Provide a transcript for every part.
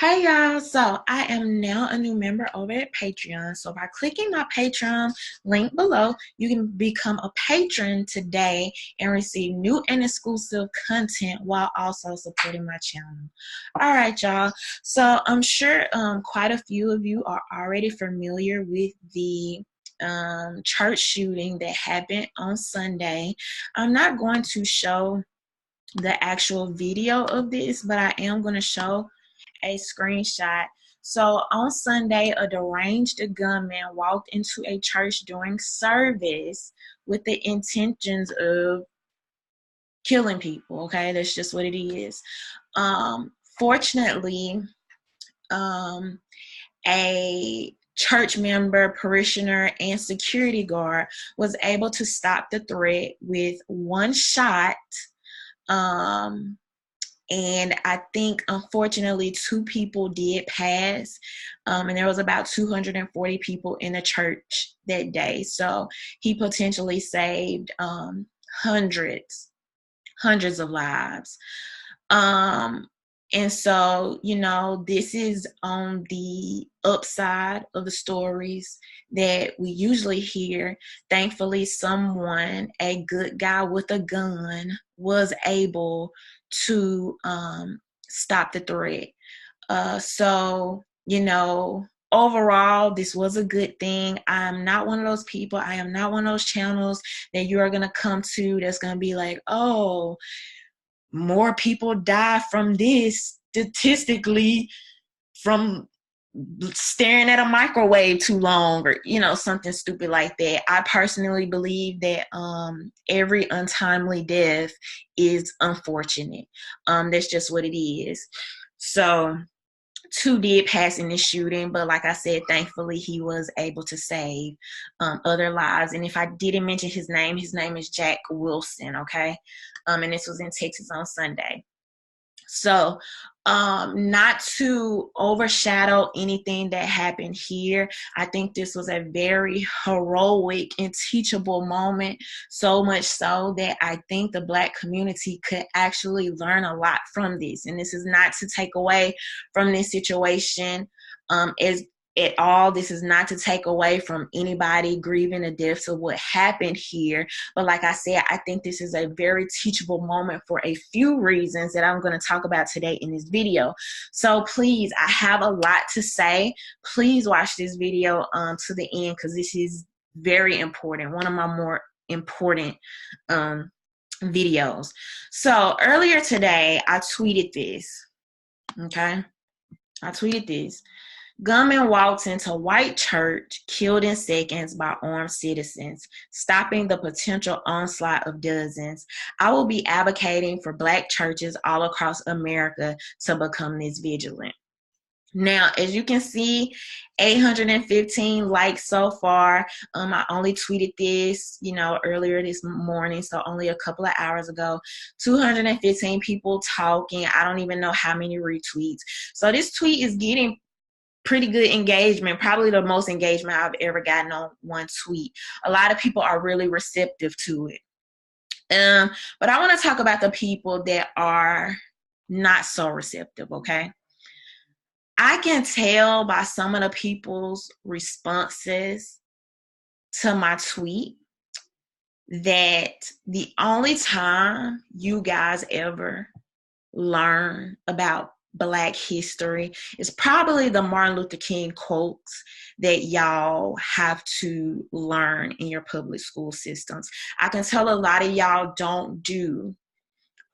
Hey y'all, so I am now a new member over at Patreon. So by clicking my Patreon link below, you can become a patron today and receive new and exclusive content while also supporting my channel. All right, y'all. So I'm sure quite a few of you are already familiar with the church shooting that happened on Sunday. I'm not going to show the actual video of this, but I am going to show a screenshot. So on Sunday, a deranged gunman walked into a church during service with the intentions of killing people. Okay, that's just what it is. Fortunately, um, a church member, parishioner, and security guard was able to stop the threat with one shot. And I think, unfortunately, two people did pass, and there was about 240 people in the church that day. So he potentially saved hundreds of lives. And so, this is on the upside of the stories that we usually hear. Thankfully, someone, a good guy with a gun, was able to stop the threat. So, overall, this was a good thing. I'm not one of those people. I am not one of those channels that you are going to come to that's going to be like, oh, more people die from this statistically from staring at a microwave too long, or something stupid like that. I personally believe that every untimely death is unfortunate. That's just what it is. So two did pass in this shooting, but like I said, thankfully he was able to save other lives. And if I didn't mention his name is Jack Wilson. Okay. And this was in Texas on Sunday. So not to overshadow anything that happened here, I think this was a very heroic and teachable moment, so much so that I think the Black community could actually learn a lot from this. And this is not to take away from this situation as at all. This is not to take away from anybody grieving the deaths of what happened here. But like I said, I think this is a very teachable moment for a few reasons that I'm going to talk about today in this video. So please, I have a lot to say. Please watch this video to the end, because this is very important. One of my more important videos. So earlier today, I tweeted this. Okay. I tweeted this. Gunman walks into white church, killed in seconds by armed citizens, stopping the potential onslaught of dozens. I will be advocating for Black churches all across America to become this vigilant. Now, as you can see, 815 likes so far. I only tweeted this, earlier this morning, so only a couple of hours ago. 215 people talking. I don't even know how many retweets. So this tweet is getting pretty good engagement, probably the most engagement I've ever gotten on one tweet. A lot of people are really receptive to it. But I want to talk about the people that are not so receptive, okay? I can tell by some of the people's responses to my tweet that the only time you guys ever learn about Black history is probably the Martin Luther King quotes that y'all have to learn in your public school systems. I can tell a lot of y'all don't do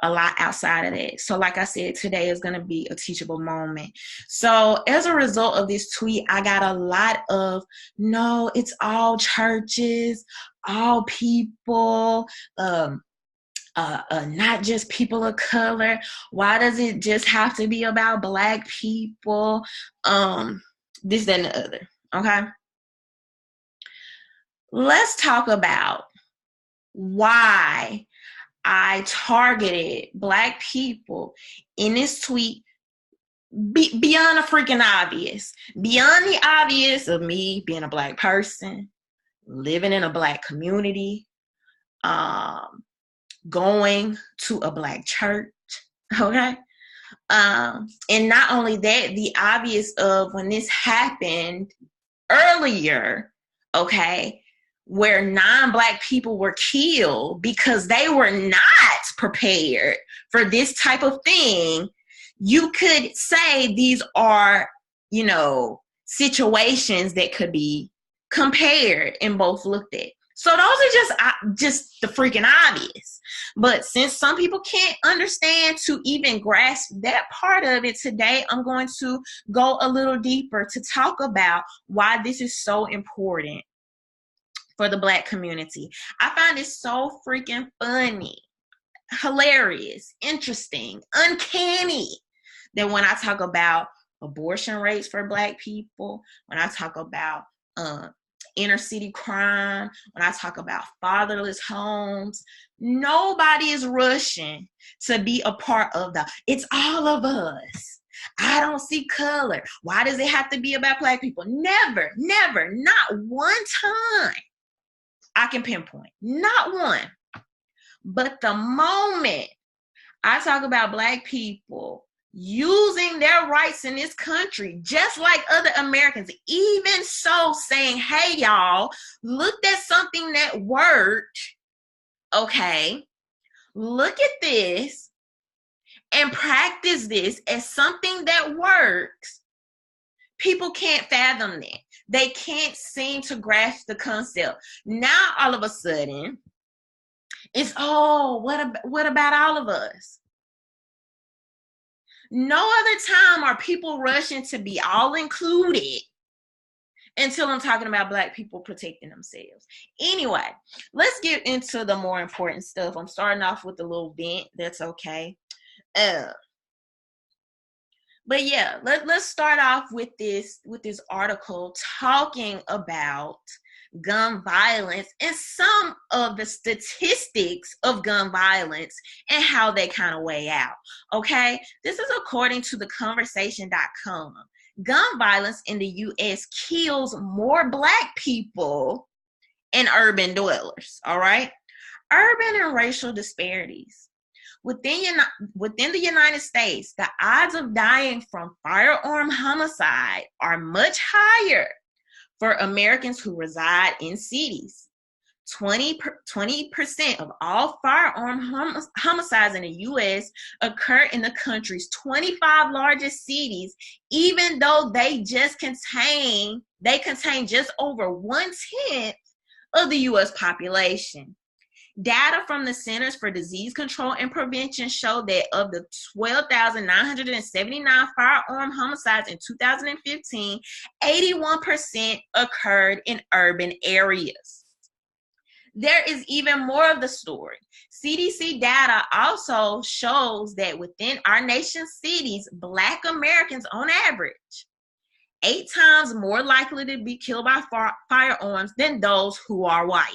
a lot outside of that. So like I said, today is going to be a teachable moment. So as a result of this tweet, I got a lot of, no, it's all churches, all people, not just people of color. Why does it just have to be about Black people? This, that, and the other. Okay. Let's talk about why I targeted Black people in this tweet beyond the freaking obvious. Beyond the obvious of me being a Black person, living in a Black community, going to a Black church, okay? And not only that, the obvious of when this happened earlier, okay, where non-Black people were killed because they were not prepared for this type of thing, you could say these are, situations that could be compared and both looked at. So those are just the freaking obvious. But since some people can't understand to even grasp that part of it today, I'm going to go a little deeper to talk about why this is so important for the Black community. I find it so freaking funny, hilarious, interesting, uncanny that when I talk about abortion rates for Black people, when I talk about inner city crime, when I talk about fatherless homes, nobody is rushing to be a part of it's all of us. I don't see color. Why does it have to be about Black people? Never, not one time I can pinpoint. Not one. But the moment I talk about Black people using their rights in this country, just like other Americans, even so saying, hey, y'all, looked at something that worked, okay, look at this and practice this as something that works, people can't fathom that. They can't seem to grasp the concept. Now, all of a sudden, it's, what about all of us? No other time are people rushing to be all included until I'm talking about Black people protecting themselves. Anyway, let's get into the more important stuff. I'm starting off with a little vent. That's okay. But yeah, let's start off with this article talking about gun violence and some of the statistics of gun violence and how they kind of weigh out. Okay, this is according to theconversation.com. Gun violence in the U.S. kills more Black people and urban dwellers. All right, urban and racial disparities. Within the United States, the odds of dying from firearm homicide are much higher for Americans who reside in cities. 20% of all firearm homicides in the U.S. occur in the country's 25 largest cities, even though they contain just over 1/10 of the U.S. population. Data from the Centers for Disease Control and Prevention show that of the 12,979 firearm homicides in 2015, 81% occurred in urban areas. There is even more of the story. CDC data also shows that within our nation's cities, Black Americans on average 8 times more likely to be killed by firearms than those who are white.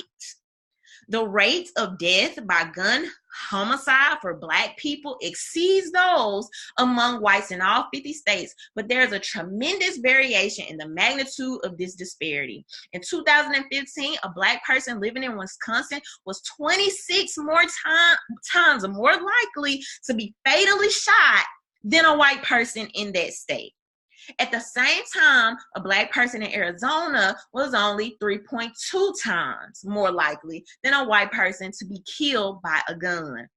The rate of death by gun homicide for Black people exceeds those among whites in all 50 states, but there's a tremendous variation in the magnitude of this disparity. In 2015, a Black person living in Wisconsin was 26 more times more likely to be fatally shot than a white person in that state. At the same time, a Black person in Arizona was only 3.2 times more likely than a white person to be killed by a gun.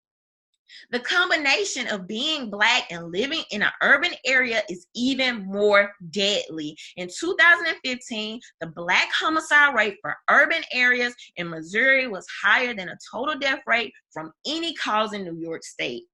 The combination of being Black and living in an urban area is even more deadly. In 2015, the Black homicide rate for urban areas in Missouri was higher than a total death rate from any cause in New York State.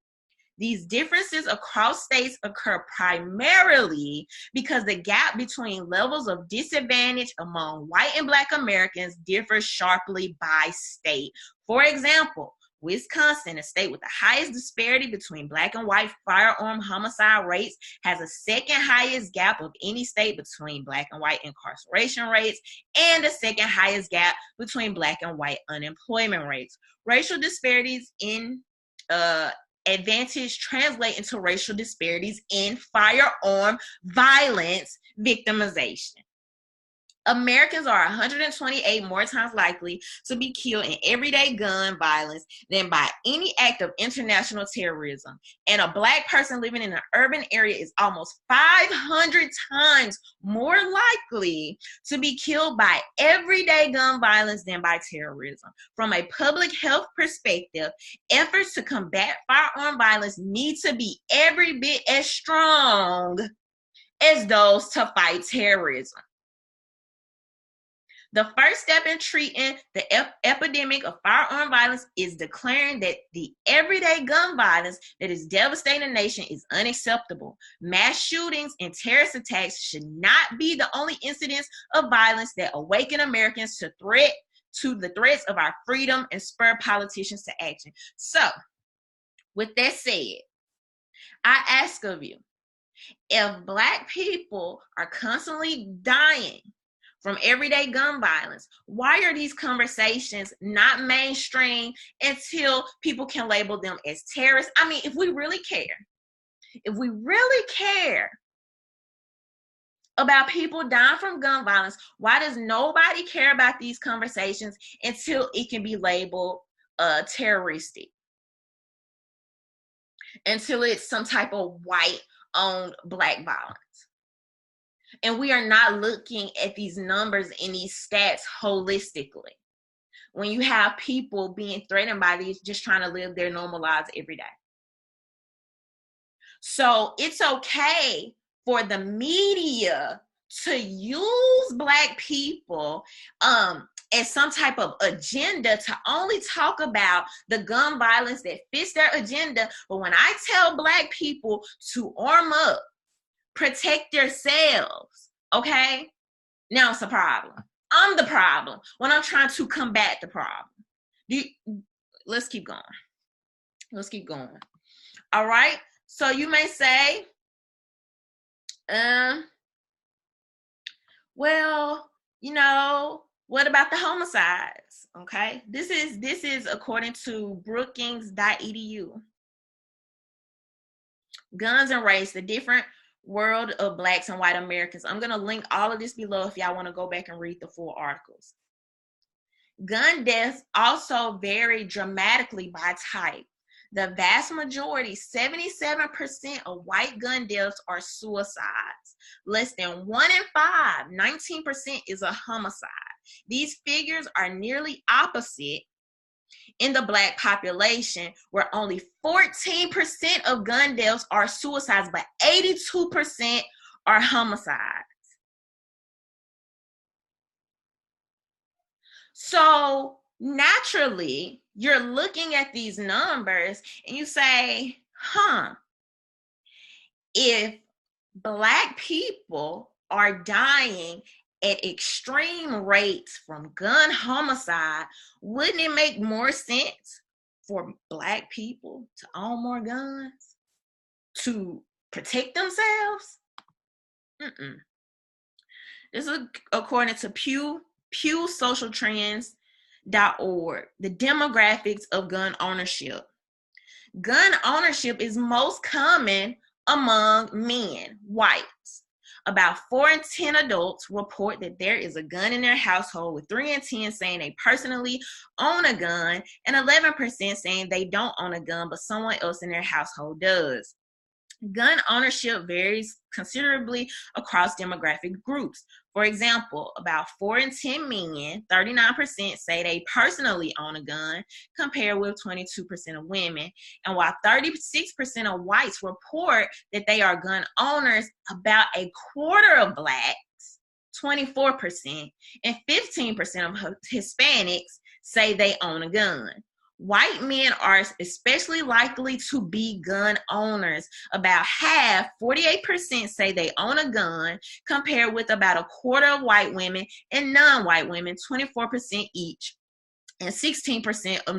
These differences across states occur primarily because the gap between levels of disadvantage among white and Black Americans differs sharply by state. For example, Wisconsin, a state with the highest disparity between Black and white firearm homicide rates, has the second highest gap of any state between Black and white incarceration rates and the second highest gap between Black and white unemployment rates. Racial disparities in advantage translate into racial disparities in firearm violence victimization. Americans are 128 more times likely to be killed in everyday gun violence than by any act of international terrorism. And a Black person living in an urban area is almost 500 times more likely to be killed by everyday gun violence than by terrorism. From a public health perspective, efforts to combat firearm violence need to be every bit as strong as those to fight terrorism. The first step in treating the epidemic of firearm violence is declaring that the everyday gun violence that is devastating the nation is unacceptable. Mass shootings and terrorist attacks should not be the only incidents of violence that awaken Americans to the threats of our freedom and spur politicians to action. So, with that said, I ask of you, if Black people are constantly dying from everyday gun violence, why are these conversations not mainstream until people can label them as terrorists? I mean, if we really care about people dying from gun violence, why does nobody care about these conversations until it can be labeled terroristic? Until it's some type of white-owned Black violence. And we are not looking at these numbers and these stats holistically. When you have people being threatened by these, just trying to live their normal lives every day. So it's okay for the media to use Black people as some type of agenda to only talk about the gun violence that fits their agenda. But when I tell Black people to arm up, protect yourselves, okay? Now it's a problem. I'm the problem when I'm trying to combat the problem. Let's keep going. All right? So you may say, well, what about the homicides? Okay? This is according to Brookings.edu. Guns and race, the different world of Blacks and white Americans. I'm going to link all of this below if y'all want to go back and read the full articles. Gun deaths also vary dramatically by type. The vast majority, 77% of white gun deaths are suicides. Less than 1 in 5, 19% is a homicide. These figures are nearly opposite in the Black population, where only 14% of gun deaths are suicides, but 82% are homicides. So naturally, you're looking at these numbers and you say, if Black people are dying at extreme rates from gun homicide, wouldn't it make more sense for Black people to own more guns to protect themselves? This is according to Pew Social Trends.org, the demographics of gun ownership. Gun ownership is most common among men, whites. About 4 in 10 adults report that there is a gun in their household, with 3 in 10 saying they personally own a gun, and 11% saying they don't own a gun, but someone else in their household does. Gun ownership varies considerably across demographic groups. For example, about 4 in 10 men, 39%, say they personally own a gun, compared with 22% of women. And while 36% of whites report that they are gun owners, about a quarter of Blacks, 24%, and 15% of Hispanics say they own a gun. White men are especially likely to be gun owners. About half, 48%, say they own a gun, compared with about a quarter of white women and non-white women, 24% each, and 16% of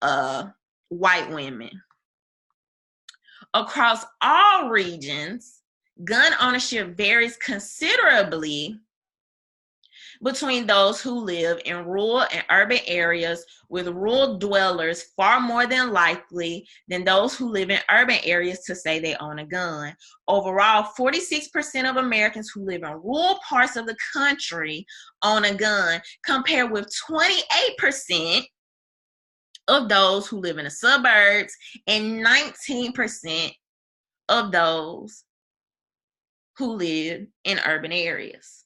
non-white women. Across all regions, gun ownership varies considerably, between those who live in rural and urban areas, with rural dwellers far more than likely than those who live in urban areas to say they own a gun. Overall, 46% of Americans who live in rural parts of the country own a gun, compared with 28% of those who live in the suburbs and 19% of those who live in urban areas.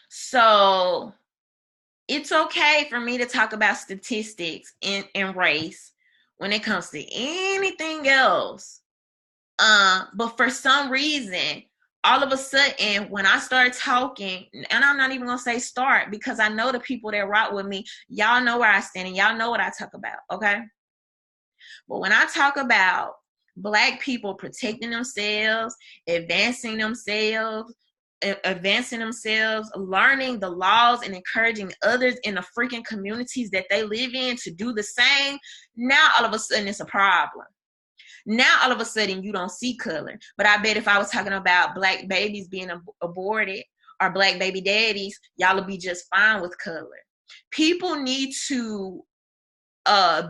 So it's okay for me to talk about statistics and race when it comes to anything else. But for some reason, all of a sudden, when I start talking, and I'm not even going to say start, because I know the people that rock with me, y'all know where I stand and y'all know what I talk about, okay? But when I talk about Black people protecting themselves, advancing themselves, learning the laws and encouraging others in the freaking communities that they live in to do the same, now all of a sudden it's a problem. Now all of a sudden you don't see color. But I bet if I was talking about Black babies being aborted or Black baby daddies, y'all will be just fine with color. People need to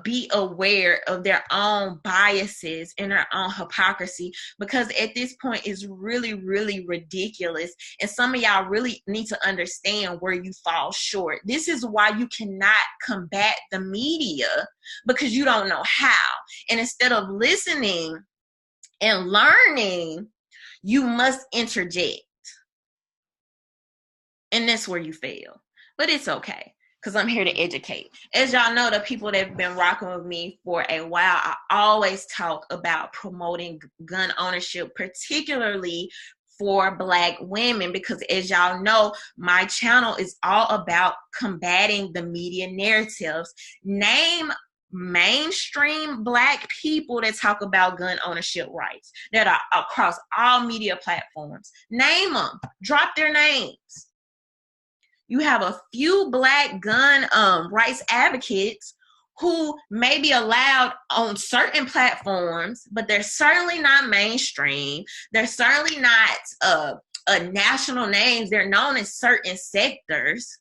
be aware of their own biases and their own hypocrisy, because at this point it's really, really ridiculous. And some of y'all really need to understand where you fall short. This is why you cannot combat the media, because you don't know how. And instead of listening and learning, you must interject. And that's where you fail. But it's okay, because I'm here to educate. As y'all know, the people that have been rocking with me for a while, I always talk about promoting gun ownership, particularly for Black women, because as y'all know, my channel is all about combating the media narratives. Name mainstream Black people that talk about gun ownership rights that are across all media platforms. Name them. Drop their names. You have a few Black gun rights advocates who may be allowed on certain platforms, but they're certainly not mainstream. They're certainly not national names. They're known in certain sectors.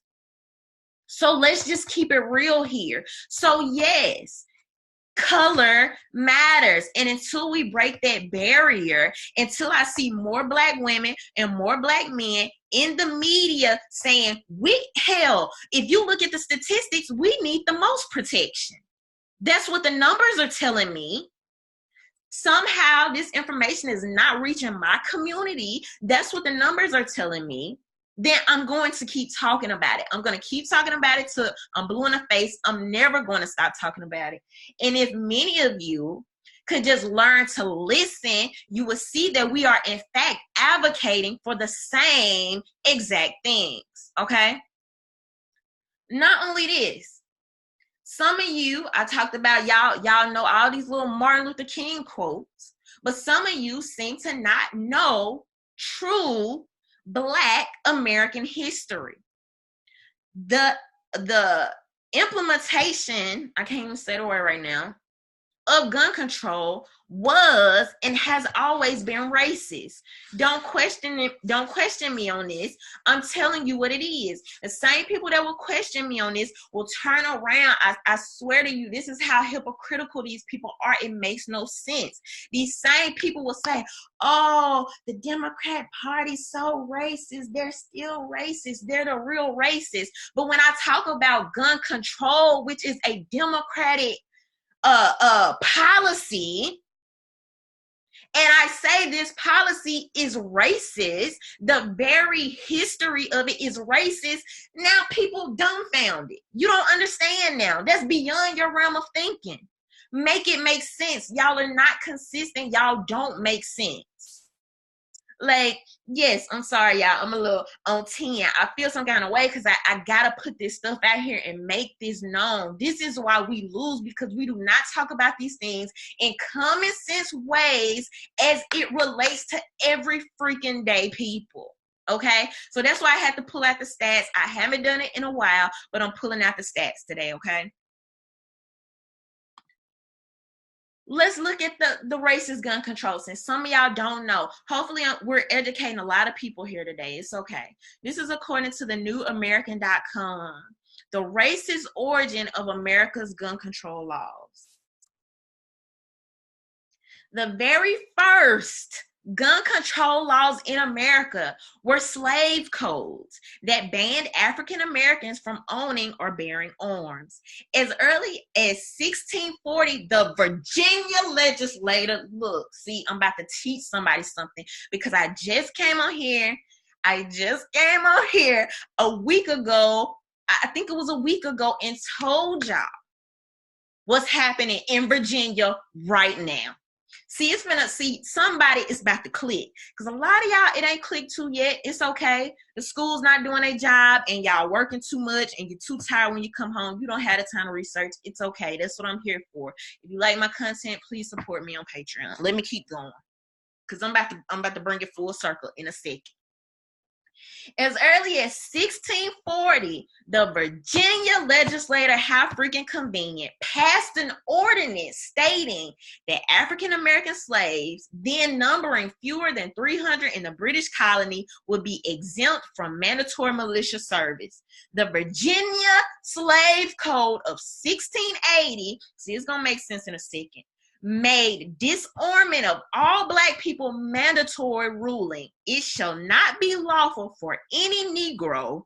So let's just keep it real here. So yes, color matters. And until we break that barrier, until I see more Black women and more Black men in the media saying, if you look at the statistics, we need the most protection. That's what the numbers are telling me. Somehow this information is not reaching my community. That's what the numbers are telling me. Then I'm going to keep talking about it. I'm going to keep talking about it till I'm blue in the face. I'm never going to stop talking about it. And if many of you could just learn to listen, you will see that we are in fact advocating for the same exact things, okay? Not only this, some of you, I talked about, y'all know all these little Martin Luther King quotes, but some of you seem to not know true Black American history. The implementation, I can't even say the word right now, of gun control was and has always been racist. Don't question it. Don't question me on this. I'm telling you what it is. The same people that will question me on this will turn around. I swear to you, this is how hypocritical these people are. It makes no sense. These same people will say, oh, the Democrat Party's so racist. They're still racist. They're the real racist. But when I talk about gun control, which is a Democratic policy, and I say this policy is racist, the very history of it is racist, now people dumbfounded. You don't understand now. That's beyond your realm of thinking. Make it make sense. Y'all are not consistent. Y'all don't make sense. Like, yes, I'm sorry, y'all. I'm a little on 10. I feel some kind of way because I got to put this stuff out here and make this known. This is why we lose, because we do not talk about these things in common sense ways as it relates to every freaking day people. Okay? So that's why I had to pull out the stats. I haven't done it in a while, but I'm pulling out the stats today, okay? let's look at the racist gun control, since some of y'all don't know. Hopefully we're educating a lot of people here today. It's okay. This is according to the newamerican.com. The racist origin of America's gun control laws. The very first gun control laws in America were slave codes that banned African Americans from owning or bearing arms. As early as 1640, the Virginia legislature, look, see, I'm about to teach somebody something because I just came on here a week ago. I think it was a week ago, and told y'all what's happening in Virginia right now. See, somebody is about to click. Because a lot of y'all, it ain't clicked to yet. It's okay. The school's not doing their job, and y'all working too much, and you're too tired when you come home. You don't have the time to research. It's okay. That's what I'm here for. If you like my content, please support me on Patreon. Let me keep going. Because I'm about to bring it full circle in a second. As early as 1640, the Virginia legislature, how freaking convenient, passed an ordinance stating that African American slaves, then numbering fewer than 300 in the British colony, would be exempt from mandatory militia service. The Virginia Slave Code of 1680, see, it's going to make sense in a second, made disarmament of all Black people mandatory, ruling it shall not be lawful for any Negro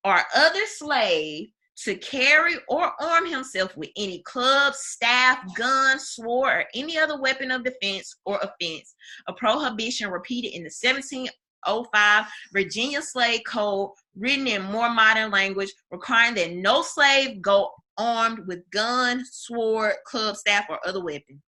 or other slave to carry or arm himself with any club, staff, gun, sword, or any other weapon of defense or offense. A prohibition repeated in the 1705 Virginia Slave Code, written in more modern language, requiring that no slave go armed with gun, sword, club, staff, or other weapon.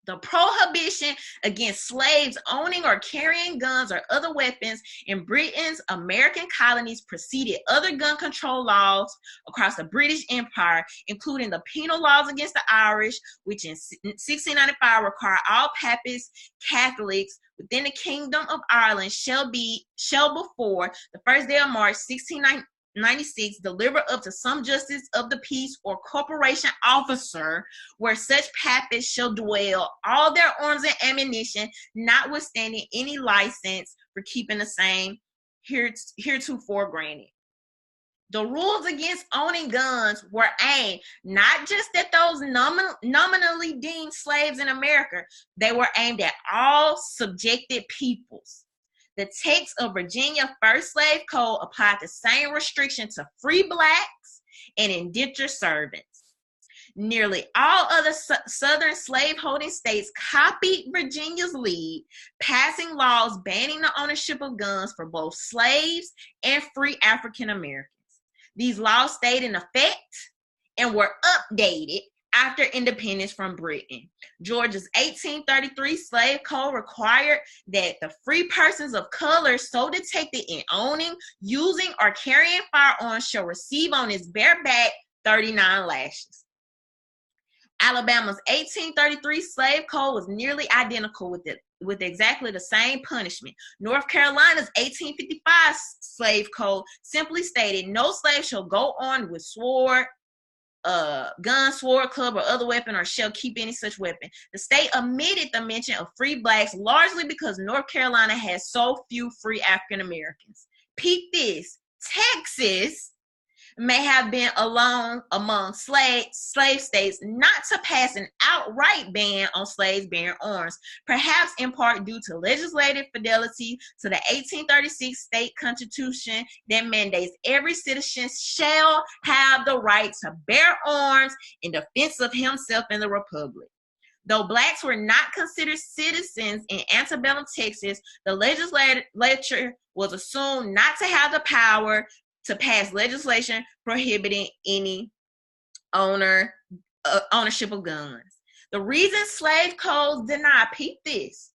The prohibition against slaves owning or carrying guns or other weapons in Britain's American colonies preceded other gun control laws across the British Empire, including the penal laws against the Irish, which in 1695 require all Papist Catholics within the Kingdom of Ireland shall before the first day of March 1696 deliver up to some justice of the peace or corporation officer where such papists shall dwell all their arms and ammunition, notwithstanding any license for keeping the same heretofore granted. The rules against owning guns were aimed not just at those nominally deemed slaves in America, they were aimed at all subjected peoples. The text of Virginia First Slave Code applied the same restriction to free Blacks and indentured servants. Nearly all other southern slaveholding states copied Virginia's lead, passing laws banning the ownership of guns for both slaves and free African Americans. These laws stayed in effect and were updated after independence from Britain. Georgia's 1833 Slave Code required that the free persons of color so detected in owning, using, or carrying firearms shall receive on his bare back 39 lashes. Alabama's 1833 Slave Code was nearly identical with exactly the same punishment. North Carolina's 1855 Slave Code simply stated no slave shall go armed with sword, gun, sword, club, or other weapon, or shall keep any such weapon. The state omitted the mention of free Blacks largely because North Carolina has so few free African Americans. Peep this, Texas may have been alone among slave states not to pass an outright ban on slaves bearing arms, perhaps in part due to legislative fidelity to the 1836 state constitution that mandates every citizen shall have the right to bear arms in defense of himself and the republic. Though Blacks were not considered citizens in antebellum Texas, the legislature was assumed not to have the power to pass legislation prohibiting any ownership of guns. The reason slave codes denied, peep this,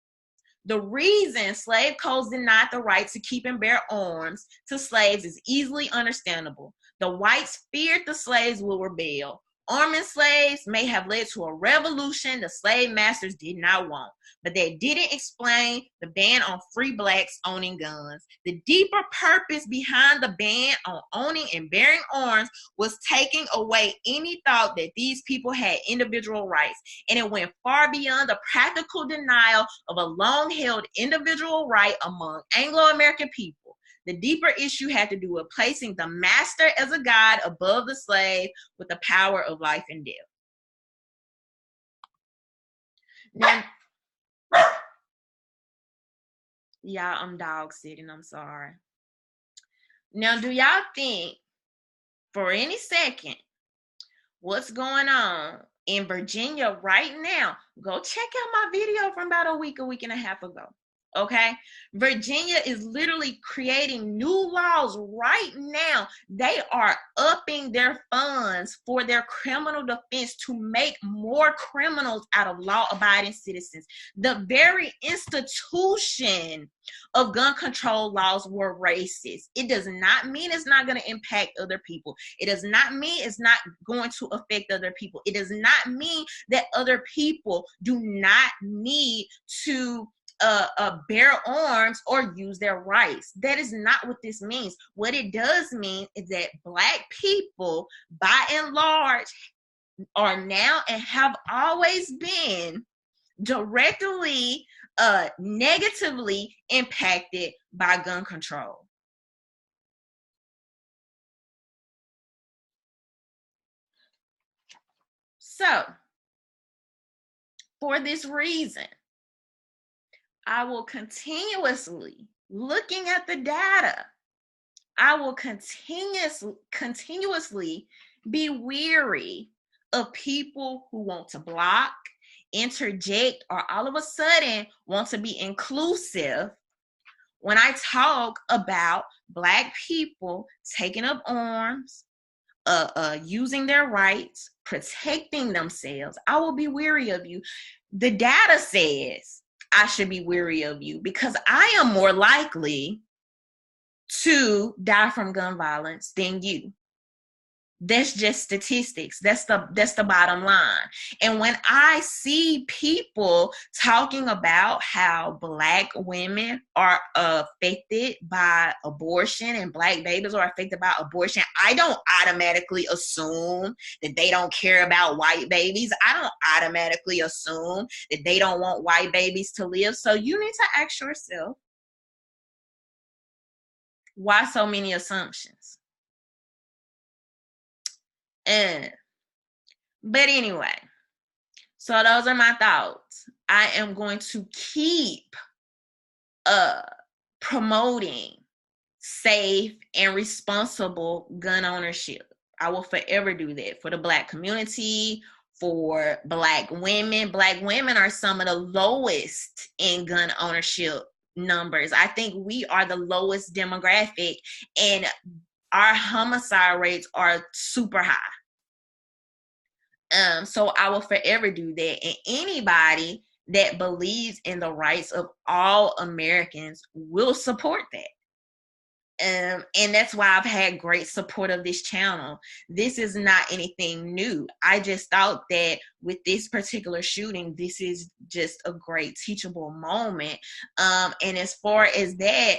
the reason slave codes denied the right to keep and bear arms to slaves is easily understandable. The whites feared the slaves would rebel. Arming slaves may have led to a revolution the slave masters did not want, but they didn't explain the ban on free blacks owning guns. The deeper purpose behind the ban on owning and bearing arms was taking away any thought that these people had individual rights, and it went far beyond the practical denial of a long-held individual right among Anglo-American people. The deeper issue had to do with placing the master as a god above the slave with the power of life and death. Now, y'all, I'm dog sitting, I'm sorry. Now, do y'all think for any second what's going on in Virginia right now? Go check out my video from about a week and a half ago. Okay, Virginia is literally creating new laws right now. They are upping their funds for their criminal defense to make more criminals out of law-abiding citizens. The very institution of gun control laws were racist. It does not mean it's not going to impact other people. It does not mean it's not going to affect other people. It does not mean that other people do not need to bear arms or use their rights. That is not what this means. What it does mean is that Black people, by and large, are now and have always been directly, negatively impacted by gun control. So, for this reason, I will continuously, looking at the data, I will continuously be weary of people who want to block, interject, or all of a sudden want to be inclusive when I talk about Black people taking up arms, using their rights, protecting themselves. I will be weary of you. The data says I should be weary of you because I am more likely to die from gun violence than you. That's just statistics. That's the bottom line. And when I see people talking about how Black women are affected by abortion and Black babies are affected by abortion, I don't automatically assume that they don't care about white babies. I don't automatically assume that they don't want white babies to live. So you need to ask yourself, why so many assumptions? But anyway, so those are my thoughts. I am going to keep promoting safe and responsible gun ownership. I will forever do that for the Black community, for Black women. Black women are some of the lowest in gun ownership numbers. I think we are the lowest demographic, and our homicide rates are super high. So I will forever do that. And anybody that believes in the rights of all Americans will support that. And that's why I've had great support of this channel. This is not anything new. I just thought that with this particular shooting, this is just a great teachable moment. And as far as that,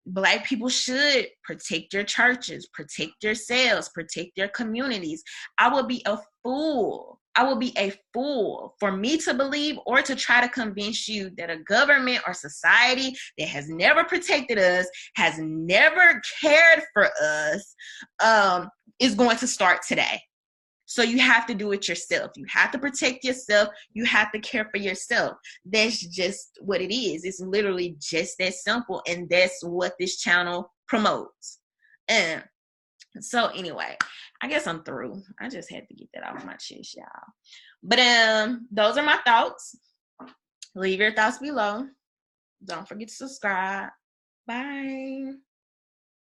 Black people should protect your churches, protect yourselves, protect your communities. I would be a fool for me to believe or to try to convince you that a government or society that has never protected us, has never cared for us, is going to start today. So you have to do it yourself. You have to protect yourself. You have to care for yourself. That's just what it is. It's literally just that simple. And that's what this channel promotes. And so anyway, I guess I'm through. I just had to get that off my chest, y'all. But those are my thoughts. Leave your thoughts below. Don't forget to subscribe. Bye.